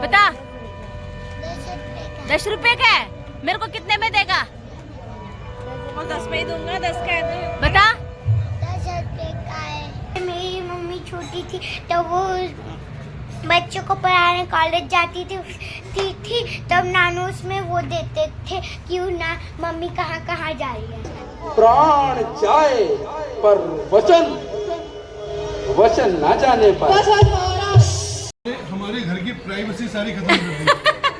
बता। 10 रुपए का है। मेरे को कितने में देगा? 10 में ही दूंगा। 10 का है तो बता। 10 रुपए का है। मेरी मम्मी छोटी थी तो वो बच्चों को पढ़ाने कॉलेज जाती थी तब नानू उसमें वो देते थे क्यों ना मम्मी कहाँ कहाँ जा रही है। प्राण जाए पर वचन ना जाने पर। हमारे घर की प्राइवेसी सारी खत्म कर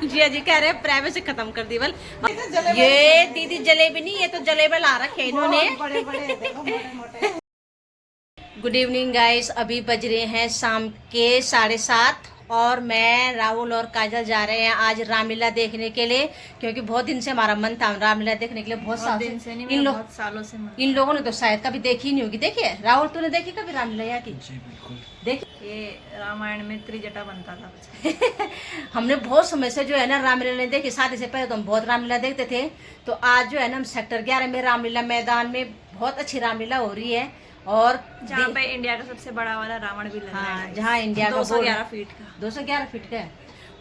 दी। जी कह रहे हैं प्राइवेसी खत्म कर दी। बल ये दीदी जलेबी नहीं, ये तो जलेबी ला रखे इन्होंने। गुड इवनिंग गाइस, अभी बज रहे हैं शाम के 7:30 और मैं राहुल और काजल जा रहे हैं आज रामलीला देखने के लिए, क्योंकि बहुत दिन से हमारा मन था रामलीला देखने के लिए। बहुत सालों से इन लोगों ने तो शायद कभी देखी नहीं होगी। देखिए राहुल, तूने देखी कभी रामलीला यहाँ की? देख, ये रामायण में त्रिजटा बनता था। हमने बहुत समय से जो है ना रामलीला नहीं देखी। शादी से पहले तो हम बहुत रामलीला देखते थे। तो आज जो है ना हम सेक्टर 11 में रामलीला मैदान में बहुत अच्छी रामलीला हो रही है और जहाँ पे इंडिया का सबसे बड़ा वाला रावण भी लग रहा है। जहाँ इंडिया का 211 फीट का 211 फीट का है।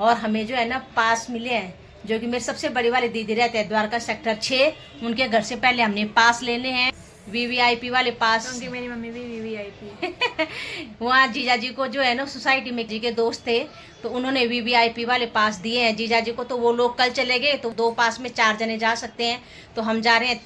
और हमें जो है ना पास मिले हैं, जो कि मेरी सबसे बड़ी वाली दीदी रहते हैं द्वारका सेक्टर 6, उनके घर से पहले हमने पास लेने हैं, VVIP वाले पास। क्योंकि मेरी मम्मी भी VVIP वहाँ जीजा जी को जो है ना सोसाइटी में जी के दोस्त थे तो उन्होंने VVIP वाले पास दिए हैं जीजा जी को। तो वो लोग कल चले गए तो 2 पास में 4 जने जा सकते हैं। तो हम जा रहे हैं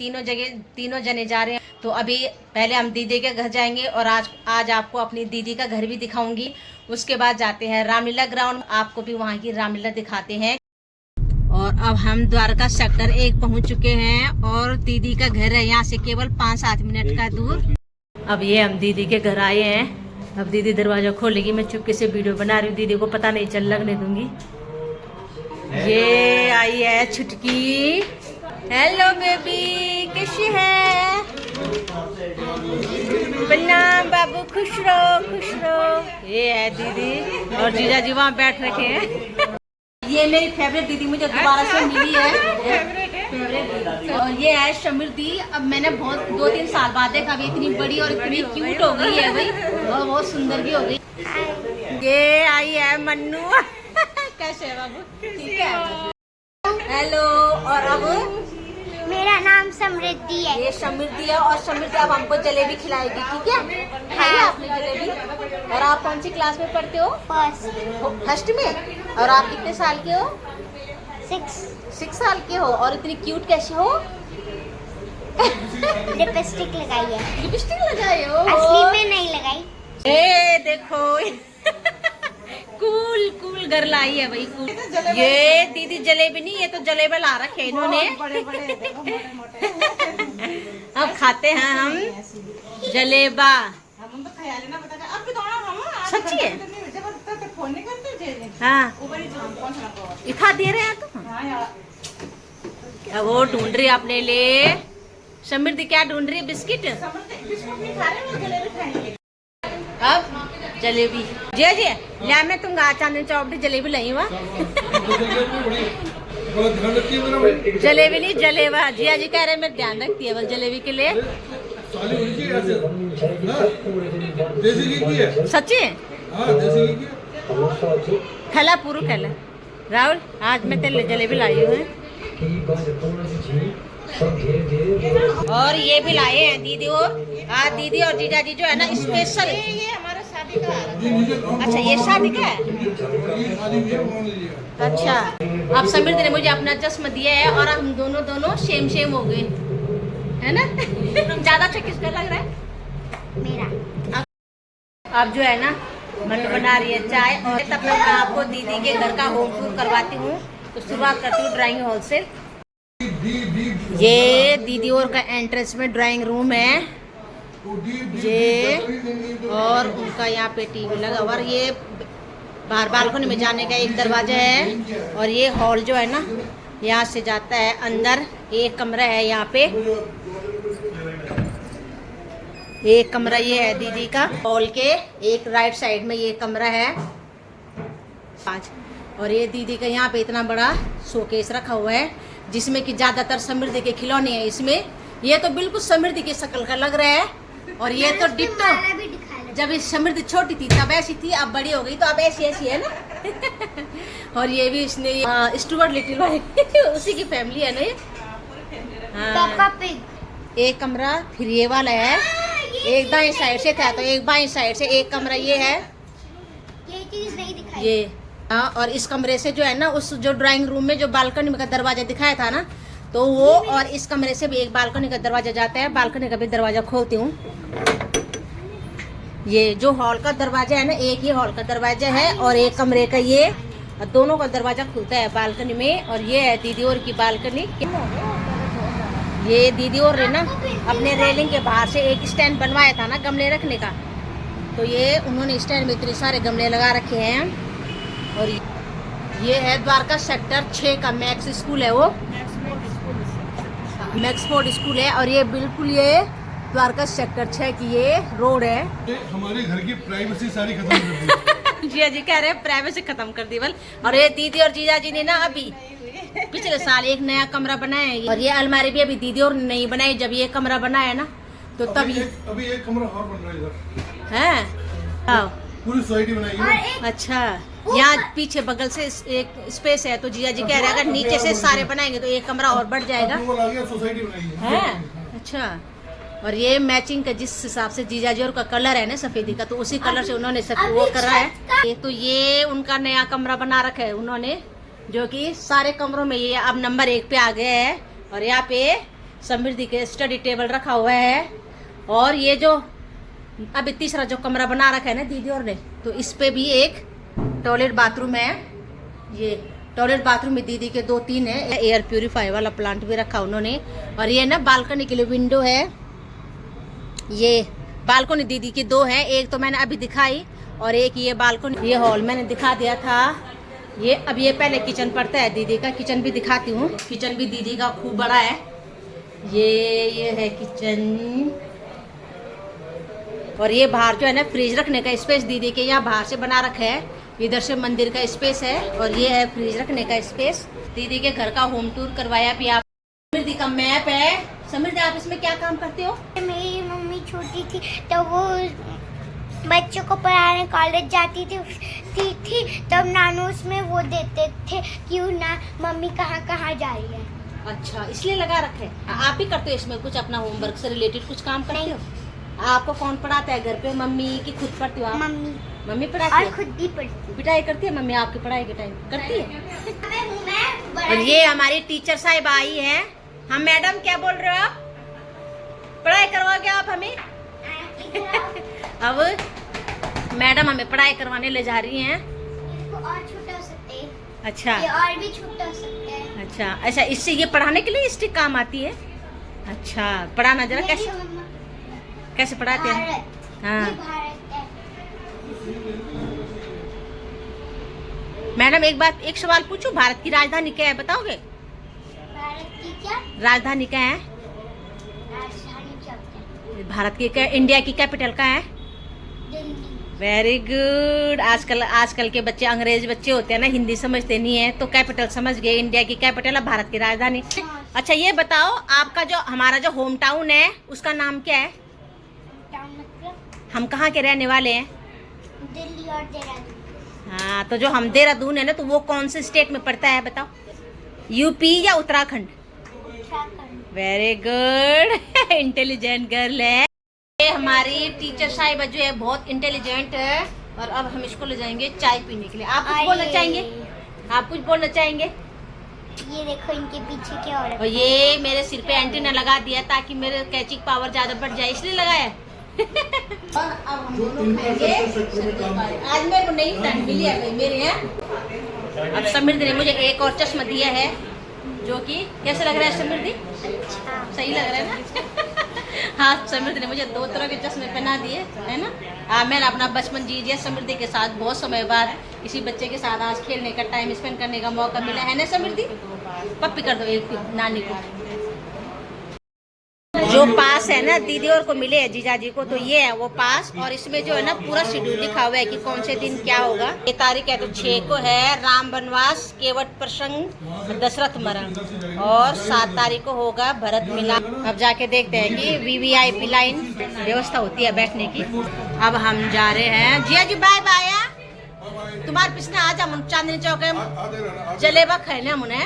तीनों जने जा रहे हैं। तो अभी पहले हम दीदी के घर जाएंगे और आज आपको अपनी दीदी का घर भी दिखाऊंगी। उसके बाद जाते हैं रामलीला ग्राउंड, आपको भी वहाँ की रामलीला दिखाते हैं। और अब हम द्वारका सेक्टर 1 पहुंच चुके हैं और दीदी का घर है यहाँ से केवल 5-7 मिनट का दूर। अब ये हम दीदी के घर आए हैं। अब दीदी दरवाजा खोलेगी, मैं चुपके से वीडियो बना रही हूँ, दीदी को पता नहीं चल लगने दूंगी। ये आई है छुटकी। हेलो बेबी, कैसी है? प्रणाम बाबू, खुश रहो। ये है दीदी और जीजा जी वहाँ बैठ रखे हैं। ये मेरी फेवरेट दीदी मुझे दोबारा से मिली है। और ये है समृद्धि। अब मैंने बहुत 2-3 साल बाद देखा, अभी इतनी बड़ी और इतनी क्यूट हो गई है भाई, और बहुत सुंदर भी हो गई। ये आई है मन्नू। कैसे है बाबू? ठीक है। हेलो। और अब मेरा नाम समृद्धि है। ये समृद्धि है और समृद्धि अब हमको जलेबी खिलाएगी, ठीक है? खाइए आपने जलेबी। और आप कौन सी क्लास में पढ़ते हो? फर्स्ट में। और आप कितने साल के हो? 6 साल के हो। और इतनी क्यूट कैसे हो? लिपस्टिक लगाई है। लिपस्टिक लगाए हो? असली में नहीं लगाई। ए देखो कूल गर्ल आई है भाई, कूल। ये दीदी जलेबी नहीं, ये तो जलेबी ला रखे इन्होंने। अब खाते हैं हम जलेबा। सच्ची है? हाँ, इतना दे रहे हैं तुम? वो ढूंढ रही अपने लिए। समृद्धि क्या ढूंढ रही है? बिस्किट। अब जलेबी जी लिया मैं तुम चांदनी चौक जलेबी लाई हुआ। जलेबी नहीं जलेबा। जिया जी कह रहे हैं मैं ध्यान रखती है बस जलेबी के लिए। सच्ची? खला पूरा खला। राहुल आज मैं तेरे जलेबी लाई हूँ। और ये भी लाए हैं दीदी और जीजा जी जो है ना स्पेशल। ये हमारा शादी का है। अच्छा, ये शादी का है। अच्छा, अब समृद्धि ने मुझे अपना चश्मा दिया है और हम दोनों सेम हो गए, है ना? ज्यादा अच्छा किसका लग रहा है? मेरा। अब जो है ना मन बना रही है चाय, और तब तक मैं आपको दीदी के घर का होम टूर करवाती हूँ। तो शुरुआत करती हूँ ड्राइंग हॉल से। ये दीदी और का एंट्रेंस में ड्राइंग रूम है ये, और उनका यहाँ पे टीवी लगा हुआ। और ये बाहर बालकनी में जाने का एक दरवाजा है। और ये हॉल जो है ना यहाँ से जाता है अंदर। एक कमरा है यहाँ पे, एक कमरा ये है दीदी का हॉल के एक राइट साइड में ये कमरा है 5। और ये दीदी का यहाँ पे इतना बड़ा शोकेस रखा हुआ है जिसमें कि ज्यादातर समृद्धि के खिलौने हैं इसमें। ये तो बिल्कुल समृद्धि की शक्ल का लग रहा है। और ये तो डिट्टो, जब इस समृद्धि छोटी थी तब ऐसी थी, अब बड़ी हो गई तो अब ऐसी है ना। और ये भी इसने स्टुअर्ट लिटिल वाले उसी की फैमिली है ना ये। पेप्पा हाँ, पिग। एक कमरा फिर ये वाला है, एक दाएं साइड से था तो एक बाएं साइड से एक कमरा ये है, ये चीज नहीं दिखाई। ये हाँ। और इस कमरे से जो है ना, उस जो ड्राइंग रूम में जो बालकनी का दरवाजा दिखाया था ना, तो वो और इस कमरे से भी एक बालकनी का दरवाजा जाता है। बालकनी का भी दरवाजा खोलती हूँ। ये जो हॉल का दरवाजा है ना, एक ही हॉल का दरवाजा है और एक कमरे का ये, और दोनों का दरवाजा खुलता है बालकनी में। और ये है दीदी और की बालकनी। ये दीदी और ने ना अपने रेलिंग के बाहर से एक स्टैंड बनवाया था ना गमले रखने का, तो ये उन्होंने स्टैंड में इतने सारे गमले लगा रखे हैं। और ये है द्वारका सेक्टर 6 का मैक्स स्कूल है, वो मैक्सफोर्ड स्कूल है। और ये बिल्कुल ये द्वारका सेक्टर 6 की ये रोड है। ये हमारे घर की प्राइवेसी सारी खत्म कर दी। जिया जी कह रहे हैं प्राइवेसी खत्म कर दी बल। और ये दीदी और जीजा जी ने ना अभी पिछले साल एक नया कमरा बनाया है, और ये अलमारी भी अभी दीदी और ने नहीं बनाई। जब ये कमरा बनाया ना तो तब अभी एक कमरा और बन रहा है इधर। है हाँ। पूरी सोसाइटी बनाएगी ना। अच्छा, यहाँ पीछे बगल से एक स्पेस है, तो जीजा जी कह रहे हैं अगर नीचे से सारे बनाएंगे तो एक कमरा और बढ़ जाएगा। अप्रूवल आ गया, सोसाइटी बनाएगी। है अच्छा। और ये मैचिंग का जिस हिसाब से जीजा जी और का कलर है ना सफेदी का, तो उसी कलर से उन्होंने सब वो कर रहा है। ये तो ये उनका नया कमरा बना रखा है उन्होंने, जो कि सारे कमरों में ये अब नंबर 1 पे आ गया है। और यहाँ पे समृद्धि के स्टडी टेबल रखा हुआ है। और ये जो अभी तीसरा जो कमरा बना रखा है ना दीदी और ने, तो इस पे भी एक टॉयलेट बाथरूम है। ये टॉयलेट बाथरूम में दीदी के 2-3 है। एयर प्यूरिफायर वाला प्लांट भी रखा उन्होंने। और ये ना बालकनी के लिए विंडो है। ये बालकनी दीदी की 2 है, एक तो मैंने अभी दिखाई और एक ये बालकनी। ये हॉल मैंने दिखा दिया था। ये अब ये पहले किचन पड़ता है दीदी का, किचन भी दिखाती हूँ। किचन भी दीदी का खूब बड़ा है। ये है किचन। और ये बाहर जो है ना फ्रिज रखने का स्पेस दीदी के यहाँ बाहर से बना रखा है। इधर से मंदिर का स्पेस है और ये है फ्रिज रखने का स्पेस। दीदी के घर का होम टूर करवाया भी आप। समृद्धि का मैप है। समृद्धि आप इसमें क्या काम करते हो? मेरी मम्मी छोटी थी तो वो बच्चों को पढ़ाने कॉलेज जाती थी तब नानू उसमें वो देते थे क्यों ना मम्मी कहाँ कहाँ जा रही है। अच्छा, इसलिए लगा रखे। आप भी करते हो इसमें कुछ अपना होमवर्क से रिलेटेड कुछ काम करते हो? आपको कौन पढ़ाता है घर पे, मम्मी की खुद पढ़ती हो आप? मम्मी पढ़ाती है और खुद भी पढ़ती। पिटाई करती है मम्मी आपकी पढ़ाई के टाइम करती है? और ये हमारी टीचर साहिब आई है। हम मैडम क्या बोल रहे हो आप? पढ़ाई करवाओगे आप हमें? अब मैडम हमें पढ़ाई करवाने ले जा रही हैं। और छोटा हो सकते हैं। अच्छा, ये और भी छोटा हो सकता है। अच्छा, इससे ये पढ़ाने के लिए स्टिक काम आती है। अच्छा, पढ़ाना जरा कैसे पढ़ाते हैं? हाँ मैडम, एक सवाल पूछूं? भारत की राजधानी क्या है बताओगे? भारत की क्या राजधानी क्या है? राजधानी क्या होता है? भारत की क्या, इंडिया की कैपिटल क्या है? दिल्ली। Very good. आजकल के बच्चे अंग्रेज बच्चे होते हैं ना, हिंदी समझते नहीं है, तो कैपिटल समझ गए। इंडिया की कैपिटल है भारत की राजधानी। अच्छा, ये बताओ आपका जो हमारा जो होम टाउन है उसका नाम क्या है? टाउन मतलब हम कहाँ के रहने वाले हैं? दिल्ली और देहरादून। हाँ, तो जो हम देहरादून है ना, तो वो कौन से स्टेट में पड़ता है बताओ? यूपी या Uttarakhand? Uttarakhand. Very good. Intelligent girl है। ये हमारी टीचर साहिबा जो है बहुत इंटेलिजेंट है। और अब हम इसको ले जाएंगे चाय पीने के लिए। आप कुछ बोलना चाहेंगे? आप कुछ बोलना चाहेंगे? ये देखो इनके पीछे क्या हो रहा है। और ये मेरे सिर पे एंटीना लगा दिया ताकि मेरे कैचिंग पावर ज्यादा बढ़ जाए, इसलिए लगाया है। और अब हम दोनों खाएंगे। आज मेरे को नई फ्रेंड मिली है मेरे हैं। अब समृद्धि ने मुझे एक और चश्मा दिया है, जो कि कैसे लग रहा है समृद्धि? सही लग रहा है ना? हाँ, समृद्धि ने मुझे 2 तरह के चश्मे पहना दिए है ना। मैंने अपना बचपन जी दिया समृद्धि के साथ। बहुत समय बाद किसी बच्चे के साथ आज खेलने का, टाइम स्पेंड करने का मौका मिला है ना समृद्धि? पप्पी कर दो एक नानी को। जो पास है ना दीदी और को मिले हैं जीजा जी को, तो ये है वो पास। और इसमें जो है ना पूरा शेड्यूल लिखा हुआ है कि कौन से दिन क्या होगा। ये तारीख है तो 6 को है राम वनवास, केवट प्रसंग, दशरथ मरण। और 7 तारीख को होगा भरत मिलाप। अब जाके देखते हैं कि वीवीआईपी लाइन व्यवस्था होती है बैठने की। अब हम जा रहे हैं। जिया जी बाय बाय। तुम्हारे पिछने आ जा मुन चांदनी चौक है आ दे रहा ना जलेबा खाने मुने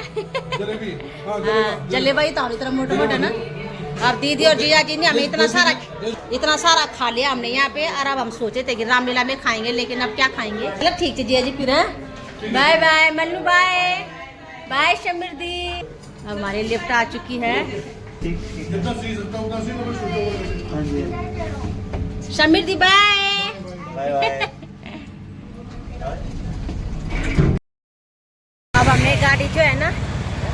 जलेबी हाँ जलेबा ही तो इतना मोटा मोटा ना। अब दीदी और जीजा जी ने हमें इतना सारा खा लिया हमने यहाँ पे। और अब हम सोचे थे कि रामलीला में खाएंगे, लेकिन अब क्या खाएंगे। चलो ठीक है जीजा जी, फिर bye bye Mallu, bye bye Samriddhi. अब हमारी लिफ्ट आ चुकी है। जितना सी सकता उतना सी तो छोटे समृद्धि बाय। अब हमने गाड़ी जो है ना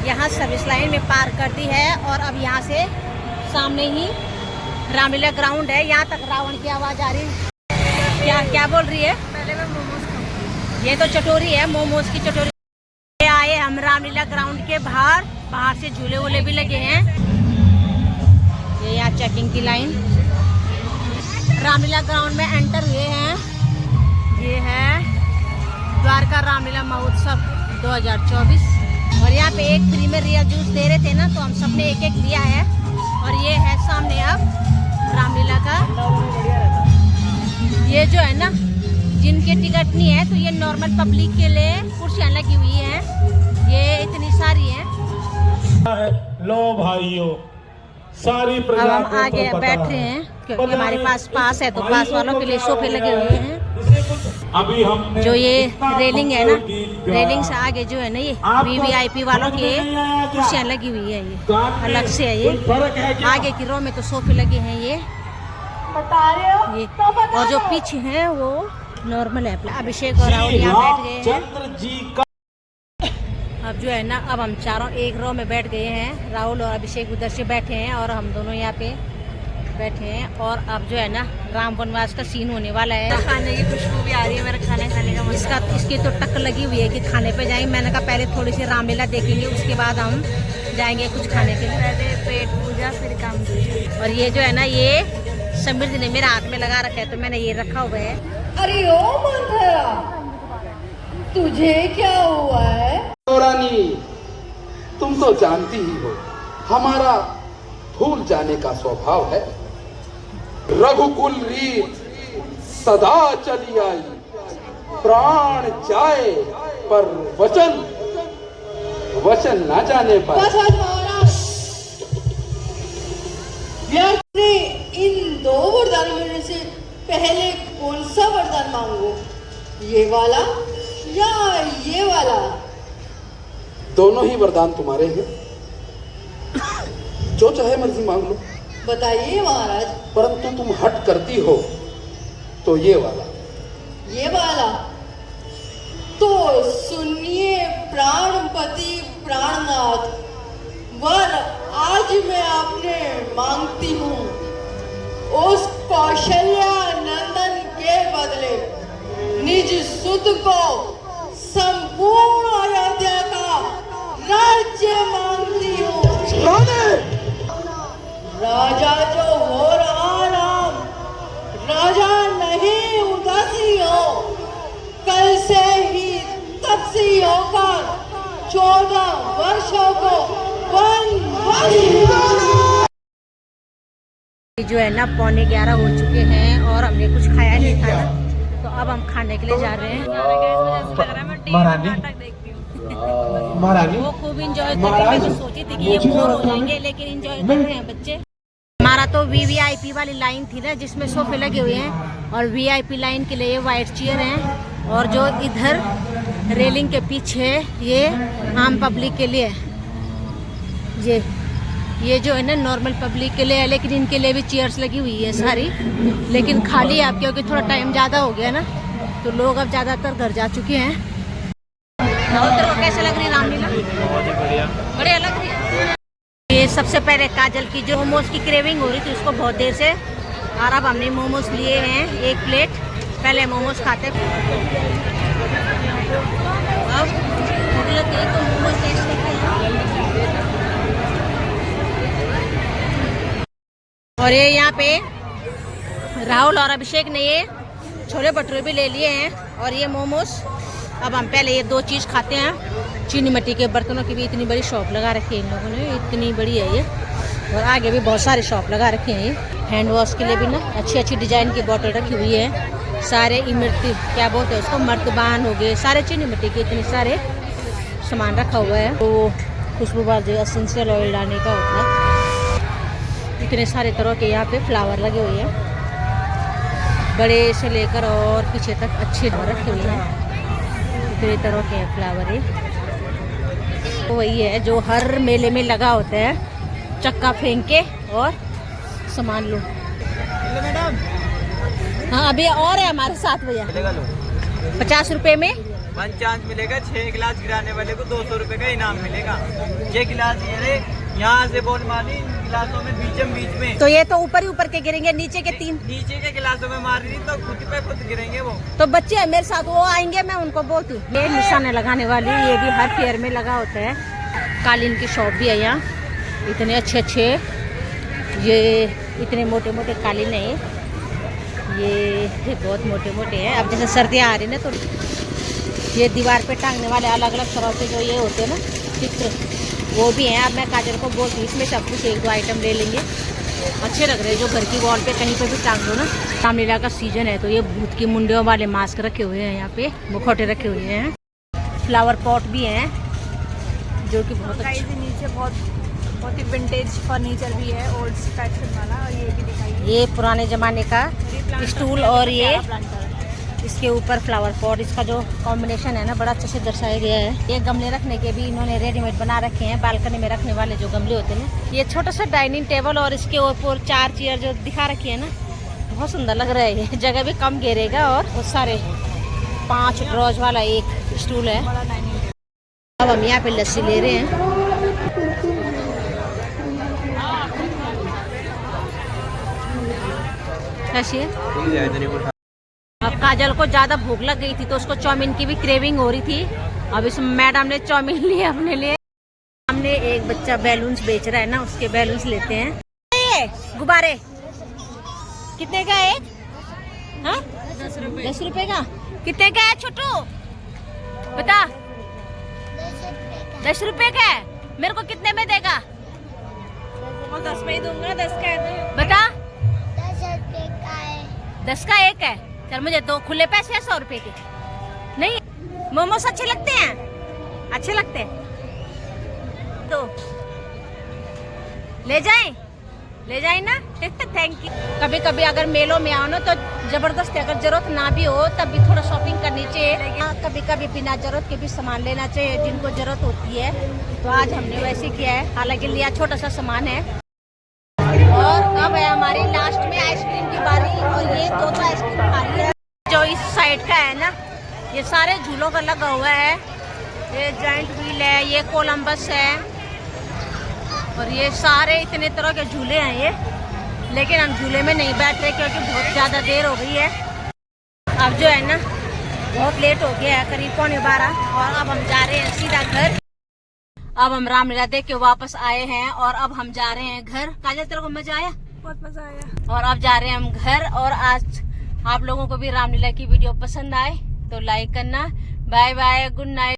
यहाँ सर्विस लाइन में पार्क कर दी है। और अब यहाँ से सामने ही रामलीला ग्राउंड है। यहाँ तक रावण की आवाज आ रही है। क्या क्या बोल रही है? पहले मैं मोमोज खाऊंगी। ये तो चटोरी है, मोमोज की चटोरी। ये आए हम रामलीला ग्राउंड के बाहर। बाहर से झूले वूले भी लगे हैं। ये यहाँ चेकिंग की लाइन। रामलीला ग्राउंड में एंटर हुए हैं। ये है द्वारका रामलीला महोत्सव 2024। और यहाँ पे एक फ्री में रियल जूस दे रहे थे ना, तो हम सब ने एक एक लिया है। और ये है सामने अब रामलीला का। ये जो है ना, जिनके टिकट नहीं है तो ये नॉर्मल पब्लिक के लिए कुर्सियाँ लगी हुई हैं। ये इतनी सारी हैं। लो भाइयों, सारी अब प्रजा हम को आगे तो बैठ पता रहे है। हैं क्योंकि हमारे पास है, तो पास वालों के लिए सोफे लगे हुए हैं। अभी हमने जो ये इतना रेलिंग है ना, गीत गाया। रेलिंग से आगे जो है ना, ये आपको VVIP वालों के समझ में नहीं आया क्या? कुर्सियाँ लगी हुई है। ये गान में अलग से है। ये कोई फर्क है क्या? आगे की रो में तो सोफे लगे हैं। ये बता रहे हो ये तो बता और जो दो। पीछे हैं वो नॉर्मल है। अभिषेक और राहुल यहाँ बैठ गए हैं। चंद्र जी का अब जो है ना, अब हम चारों एक रो में बैठ गए हैं। राहुल और अभिषेक उधर से बैठे हैं और हम दोनों यहाँ पे बैठे हैं। और अब जो है ना, राम वनवास का सीन होने वाला है। खाने की खुशबू भी आ रही है, मेरा खाना खाने का मन। इसकी तो टक्कर लगी हुई है कि खाने पे जाएंगे। मैंने कहा पहले थोड़ी सी रामलीला देखेंगे, उसके बाद हम जाएंगे कुछ खाने के लिए। पहले पेट पूजा फिर काम पूजा। और ये जो है ना, ये समृद्धि ने मेरे हाथ में लगा रखा है, तो मैंने ये रखा हुआ है। अरे ओ मंथरा, तुझे क्या हुआ है? रानी, तुम तो जानती ही हो हमारा भूल जाने का स्वभाव है। रघुकुल रीत सदा चली आई, प्राण जाए पर वचन ना जाने पर। बस महाराज, व्यक्ति इन दो वरदानों में से पहले कौन सा वरदान मांगो? ये वाला या ये वाला? दोनों ही वरदान तुम्हारे हैं, जो चाहे मर्जी मांग लो। बताइए महाराज। परंतु तुम हट करती हो तो ये वाला। ये वाला तो सुनिए प्राणपति प्राणनाथ, वर आज मैं आपने मांगती हूँ। उस कौशल्या नंदन के बदले निज सुध को संपूर्ण अयोध्या का राज्य मांगती हूँ। राजा जो हो रहा राम, राजा नहीं उदासी हो। कल से ही तपसी होकर 14 वर्षों को वनवास। जो है ना, 11:15 हो चुके हैं और हमने कुछ खाया नहीं था ना, तो अब हम खाने के लिए जा रहे हैं। नाटक देखती हूँ। महारानी वो खूब इंजॉय कर रहे हैं। मैं तो सोची थी कि ये बोर हो जाएंगे, लेकिन इंजॉय कर रहे हैं बच्चे। हमारा तो VVIP वाली लाइन थी ना, जिसमें सोफे लगे हुए हैं। और VIP लाइन के लिए वाइट चेयर हैं। और जो इधर रेलिंग के पीछे ये आम पब्लिक के लिए है। ये जो है ना, नॉर्मल पब्लिक के लिए है, लेकिन इनके लिए भी चेयर्स लगी हुई है सारी, लेकिन खाली है अब, क्योंकि थोड़ा टाइम ज़्यादा हो गया ना, तो लोग अब ज़्यादातर घर जा चुके हैं। तेरे को कैसे लग रही है रामलीला? बहुत ही बढ़िया। बढ़िया लग रही है। ये सबसे पहले काजल की जो मोमोज की क्रेविंग हो रही थी, उसको बहुत देर से, और अब हमने मोमोज लिए हैं 1 प्लेट। पहले मोमोज खाते, अब भूख लगती है तो मोमोज टेस्ट करते हैं। और ये यहाँ पे राहुल और अभिषेक ने ये छोले भटूरे भी ले लिए हैं और ये मोमोज। अब हम पहले ये 2 चीज़ खाते हैं। चीनी मिट्टी के बर्तनों की भी इतनी बड़ी शॉप लगा रखी है इन लोगों ने, इतनी बड़ी है ये। और आगे भी बहुत सारे शॉप लगा रखे हैं ये। हैंड वॉश के लिए भी ना अच्छी अच्छी डिजाइन की बोतल रखी हुई है। सारे इमरती क्या बोलते हैं उसको, मर्तबान हो गए, सारे चीनी मिट्टी के इतने सारे सामान रखा हुआ है। तो खुशबूबार जो एसेंशियल ऑयल डालने का होता है। इतने सारे तरह के यहाँ पे फ्लावर लगे हुए हैं, बड़े से लेकर और पीछे तक अच्छे रखे हुए हैं। इतने तरह के फ्लावर है, तो वही है जो हर मेले में लगा होता है, चक्का फेंक के और सामान लो। हाँ अभी और है हमारे साथ भैया, 50 रुपए में 1 चांस मिलेगा। 6 गिलास गिराने वाले को 200 रुपए का इनाम मिलेगा। ये गिलास ये रे, यहाँ से बॉल मारी गिलासों में बीच में। तो ये तो ऊपर ही ऊपर के गिरेंगे, नीचे के 3 नीचे के गिलासों में मार रही तो खुद पे खुद गिरेंगे वो। तो बच्चे हैं मेरे साथ, वो आएंगे, मैं उनको बोलती हूँ। ये निशाने लगाने वाली, ये भी हर फेयर में लगा होता है। कालीन की शॉप भी है यहाँ, इतने अच्छे ये इतने मोटे मोटे कालीन है। ये बहुत मोटे मोटे हैं। अब जैसे सर्दियाँ आ रही ना, तो ये दीवार पे टांगने वाले अलग अलग तरह के जो ये होते हैं ना चित्र, वो भी हैं। अब मैं काजल को बोलती हूँ इसमें सब कुछ 1-2 आइटम ले लेंगे, अच्छे लग रहे हैं, जो घर की वॉल पे कहीं पे भी टांग दो ना। रामलीला का सीजन है, तो ये भूत की मुंडियों वाले मास्क रखे हुए हैं, यहाँ पे मुखौटे रखे हुए हैं। फ्लावर पॉट भी हैं जो कि बहुत अच्छे। नीचे बहुत ही विंटेज फर्नीचर भी है, ओल्ड फैशन वाला। और ये भी दिखाइए, ये पुराने जमाने का स्टूल, और ये इसके ऊपर फ्लावर पॉट, इसका जो कॉम्बिनेशन है ना बड़ा अच्छे से दर्शाया गया है। ये गमले रखने के भी इन्होंने रेडीमेड बना रखे हैं, बालकनी में रखने वाले जो गमले होते हैं ना। ये छोटा सा डाइनिंग टेबल और इसके ऊपर 4 चेयर जो दिखा रखी है ना, बहुत सुंदर लग रहा है। ये जगह भी कम घेरेगा और बहुत सारे 5 ड्रॉज वाला एक स्टूल है। अब हम यहाँ पे लस्सी ले रहे हैं। कैसी है? अब काजल को ज्यादा भूख लग गई थी तो उसको चाउमीन की भी क्रेविंग हो रही थी। अब इस मैडम ने चाउमीन लिया अपने लिए। हमने एक बच्चा बैलून्स बेच रहा है ना, उसके बैलून्स लेते हैं। ये गुब्बारे कितने का है? हाँ 10 रुपए का। कितने का है छोटू बता? 10 रुपए का है। मेरे को कितने में देगा? और 10 में ही दूंगा, 10 का है। बता। 10 रुपए का है। 10 का एक है। चल मुझे 2 खुले पैसे है 100 रुपए के। नहीं मोमोस अच्छे लगते हैं, अच्छे लगते हैं तो ले जाए ना। Thank you. कभी कभी अगर मेलों में आओ ना तो जबरदस्ती, अगर जरूरत ना भी हो तब भी थोड़ा शॉपिंग करनी चाहिए। कभी कभी बिना जरूरत के भी सामान लेना चाहिए जिनको जरूरत होती है। तो आज हमने वैसे किया है, हालांकि लिया छोटा सा सामान है। और अब है हमारी लास्ट में आइसक्रीम की बारी, और ये 2 आइसक्रीम खा रही है। जो इस साइड का है ना, ये सारे झूलों का लगा हुआ है। ये जाइंट व्हील है, ये कोलंबस है, और ये सारे इतने तरह के झूले हैं ये। लेकिन हम झूले में नहीं बैठ रहे क्योंकि बहुत ज़्यादा देर हो गई है। अब जो है ना बहुत लेट हो गया है, करीब 11:15, और अब हम जा रहे हैं सीधा घर। अब हम रामलीला देख के वापस आए हैं और अब हम जा रहे हैं घर। काजल तेरे को मजा आया? बहुत मजा आया। और अब जा रहे हैं हम घर। और आज आप लोगों को भी रामलीला की वीडियो पसंद आए तो लाइक करना। Bye bye, good night.